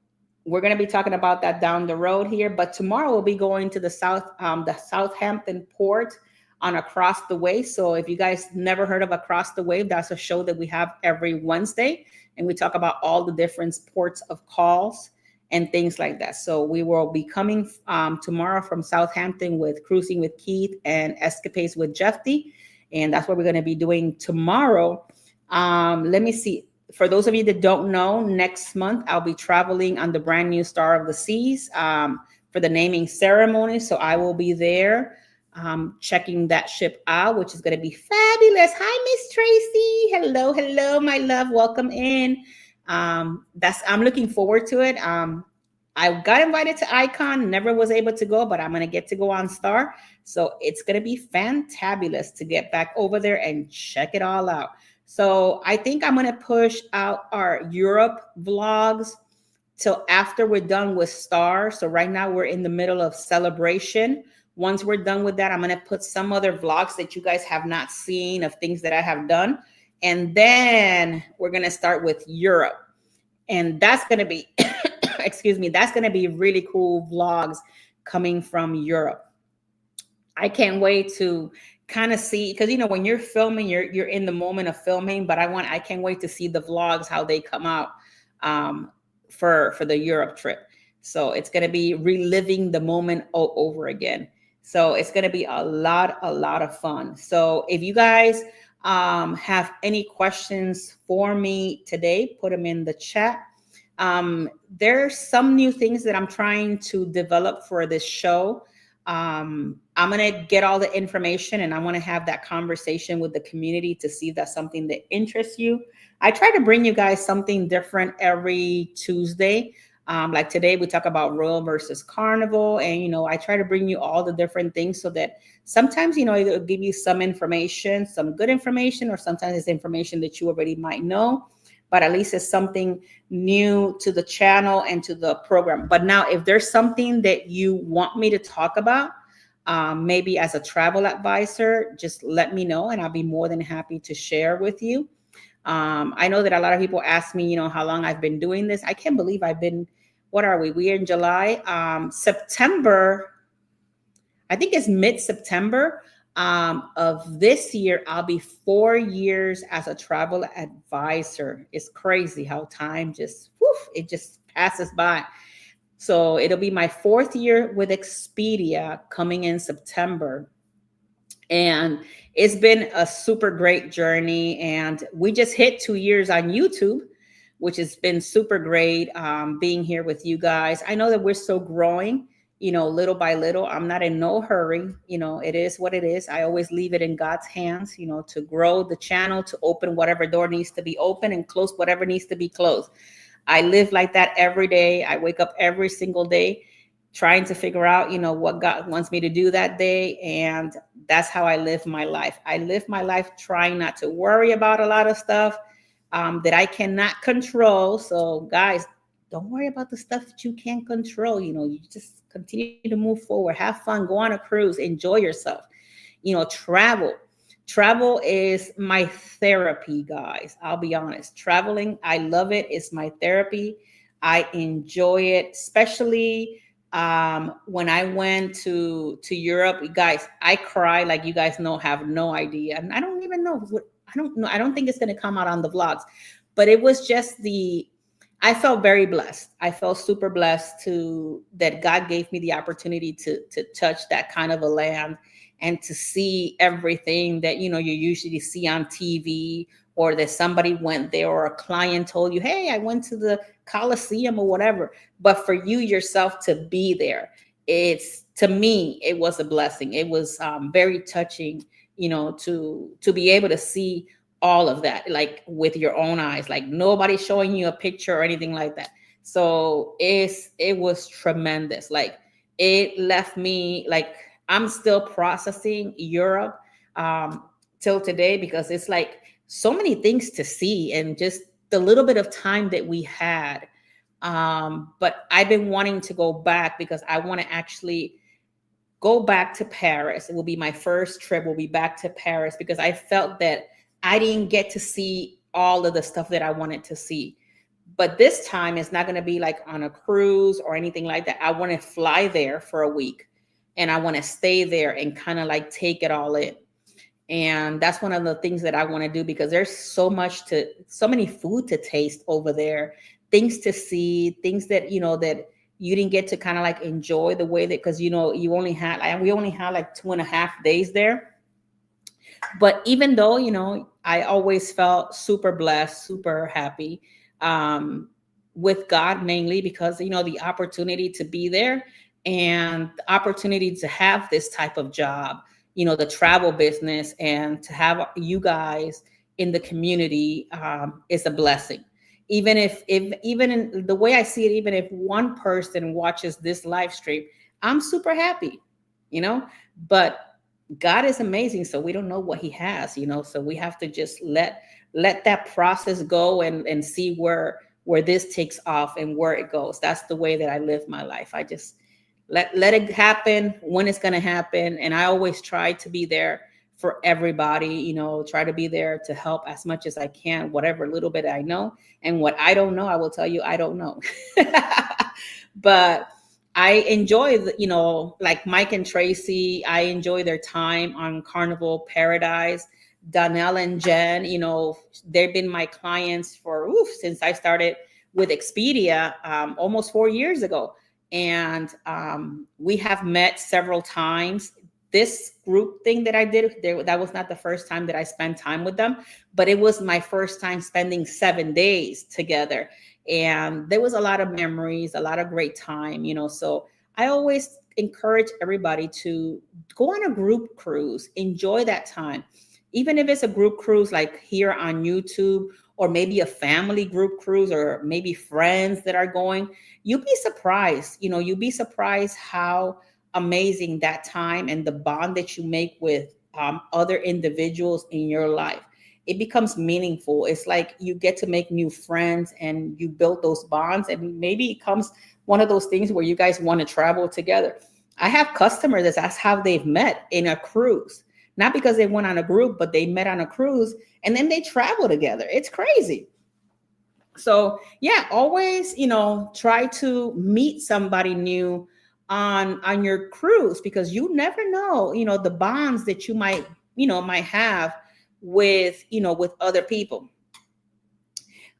we're going to be talking about that down the road here. But tomorrow we'll be going to the Southampton port on Across the Wave. So if you guys never heard of Across the Wave, that's a show that we have every Wednesday. And we talk about all the different ports of calls and things like that. So we will be coming tomorrow from Southampton with Cruising with Keith and Escapades with Jeffy. And that's what we're going to be doing tomorrow. Let me see. For those of you that don't know, next month I'll be traveling on the brand new Star of the Seas for the naming ceremony. So I will be there checking that ship out, which is going to be fabulous. Hi, Miss Tracy. Hello, my love. Welcome in. I'm looking forward to it. I got invited to Icon, never was able to go, but I'm going to get to go on Star. So it's going to be fantabulous to get back over there and check it all out. So I think I'm going to push out our Europe vlogs till after we're done with Star. So right now we're in the middle of celebration. Once we're done with that, I'm going to put some other vlogs that you guys have not seen of things that I have done. And then we're going to start with Europe. And that's going to be, excuse me, that's going to be really cool vlogs coming from Europe. I can't wait to kind of see, because when you're filming, you're in the moment of filming, but I can't wait to see the vlogs, how they come out um for the Europe trip. So it's going to be reliving the moment all over again. So it's going to be a lot of fun. So if you guys have any questions for me today, put them in the chat. There's some new things that I'm trying to develop for this show. I'm going to get all the information, and I want to have that conversation with the community to see if that's something that interests you. I try to bring you guys something different every Tuesday. Like today, we talk about Royal versus Carnival. And, I try to bring you all the different things so that sometimes, it'll give you some information, some good information, or sometimes it's information that you already might know. But at least it's something new to the channel and to the program. But now, if there's something that you want me to talk about, maybe as a travel advisor, just let me know and I'll be more than happy to share with you. I know that a lot of people ask me, how long I've been doing this. I can't believe I've been, what are we? We're in July, September. I think it's mid-September of this year. I'll be 4 years as a travel advisor. It's crazy how time just, it just passes by. So it'll be my 4th year with Expedia coming in September. And it's been a super great journey. And we just hit 2 years on YouTube, which has been super great being here with you guys. I know that we're still growing, little by little. I'm not in no hurry. It is what it is. I always leave it in God's hands, to grow the channel, to open whatever door needs to be open and close whatever needs to be closed. I live like that every day. I wake up every single day trying to figure out, what God wants me to do that day. And that's how I live my life. I live my life trying not to worry about a lot of stuff that I cannot control. So guys, don't worry about the stuff that you can't control. You just continue to move forward, have fun, go on a cruise, enjoy yourself, travel. Travel is my therapy, guys. I'll be honest. Traveling, I love it. It's my therapy. I enjoy it, especially when I went to Europe. Guys, I cry like you guys have no idea. And I don't even know what, I don't know. I don't think it's going to come out on the vlogs, but it was just I felt very blessed. I felt super blessed that God gave me the opportunity to touch that kind of a land and to see everything that, you usually see on TV, or that somebody went there, or a client told you, hey, I went to the Coliseum or whatever. But for you yourself to be there, to me, it was a blessing. It was very touching, to be able to see all of that, like with your own eyes, like nobody showing you a picture or anything like that. So it was tremendous. Like it left me like, I'm still processing Europe till today, because it's like so many things to see and just the little bit of time that we had. But I've been wanting to go back because I want to actually go back to Paris. It will be my first trip, will be back to Paris, because I felt that I didn't get to see all of the stuff that I wanted to see. But this time it's not going to be like on a cruise or anything like that. I want to fly there for a week and I want to stay there and kind of like take it all in. And that's one of the things that I want to do, because there's so many food to taste over there, things to see, things that, that you didn't get to kind of like enjoy the way that, because, we only had like 2.5 days there. But even though, I always felt super blessed, super happy with God, mainly because, the opportunity to be there and the opportunity to have this type of job, the travel business, and to have you guys in the community is a blessing. Even even in the way I see it, even if one person watches this live stream, I'm super happy, but God is amazing. So we don't know what he has, so we have to just let that process go and see where this takes off and where it goes. That's the way that I live my life. I just let it happen when it's going to happen. And I always try to be there for everybody, try to be there to help as much as I can, whatever little bit I know. And what I don't know, I will tell you, I don't know. But I enjoy, like Mike and Tracy. I enjoy their time on Carnival Paradise. Donnell and Jen, they've been my clients for since I started with Expedia almost 4 years ago. And we have met several times. This group thing that I did, that was not the first time that I spent time with them, but it was my first time spending 7 days together. And there was a lot of memories, a lot of great time, so I always encourage everybody to go on a group cruise, enjoy that time. Even if it's a group cruise like here on YouTube, or maybe a family group cruise, or maybe friends that are going, you'll be surprised. You'll be surprised how amazing that time and the bond that you make with other individuals in your life. It becomes meaningful. It's like you get to make new friends and you build those bonds, and maybe it comes one of those things where you guys want to travel together. I have customers that's how they've met in a cruise, not because they went on a group, but they met on a cruise and then they travel together. It's crazy. So yeah, always, try to meet somebody new on your cruise, because you never know, the bonds that you might have with other people.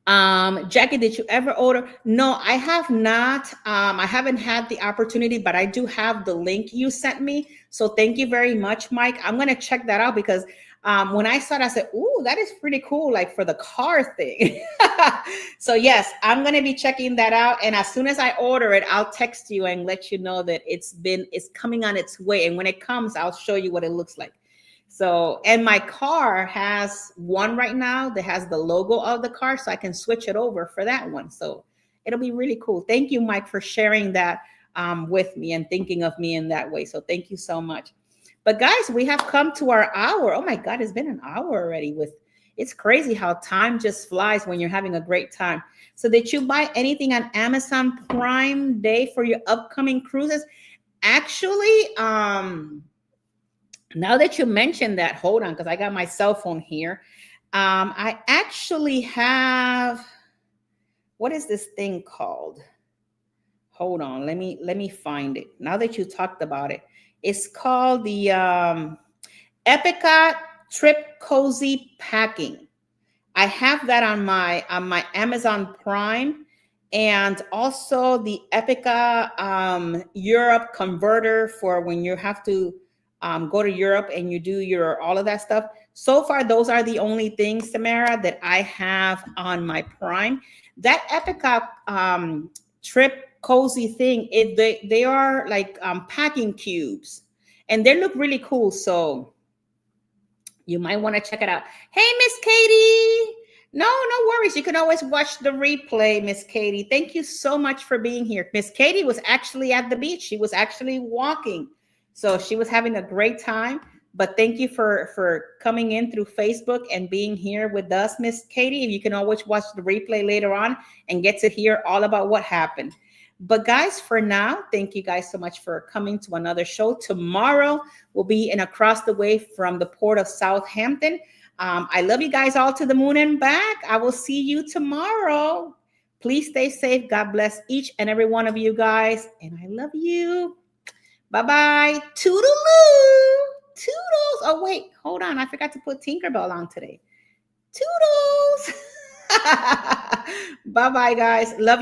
Jackie, did you ever order? No, I have not. I haven't had the opportunity, but I do have the link you sent me. So thank you very much, Mike. I'm gonna check that out, because when I saw it, I said, "Ooh, that is pretty cool!" Like for the car thing. So yes, I'm gonna be checking that out, and as soon as I order it, I'll text you and let you know that it's coming on its way. And when it comes, I'll show you what it looks like. So, and my car has one right now that has the logo of the car, so I can switch it over for that one. So it'll be really cool. Thank you, Mike, for sharing that with me and thinking of me in that way. So thank you so much. But guys, we have come to our hour. Oh my God, it's been an hour already. It's crazy how time just flies when you're having a great time. So did you buy anything on Amazon Prime Day for your upcoming cruises? Actually, now that you mentioned that, hold on, because I got my cell phone here. I actually have, what is this thing called? Hold on, let me find it. Now that you talked about it, it's called the Epica Trip Cozy Packing. I have that on my Amazon Prime, and also the Epica Europe converter for when you have to go to Europe and you do your all of that stuff. So far, those are the only things, Samara, that I have on my Prime. That Epica Trip Cozy thing, they are like packing cubes, and they look really cool. So you might want to check it out. Hey, Miss Katie. No worries. You can always watch the replay, Miss Katie. Thank you so much for being here. Miss Katie was actually at the beach. She was actually walking. So she was having a great time. But thank you for coming in through Facebook and being here with us, Miss Katie. You can always watch the replay later on and get to hear all about what happened. But guys, for now, thank you guys so much for coming to another show. Tomorrow will be in Across the Way from the Port of Southampton. I love you guys all to the moon and back. I will see you tomorrow. Please stay safe. God bless each and every one of you guys. And I love you. Bye-bye. Toodaloo. Toodles. Oh, wait. Hold on. I forgot to put Tinkerbell on today. Toodles. Bye-bye, guys. Love you.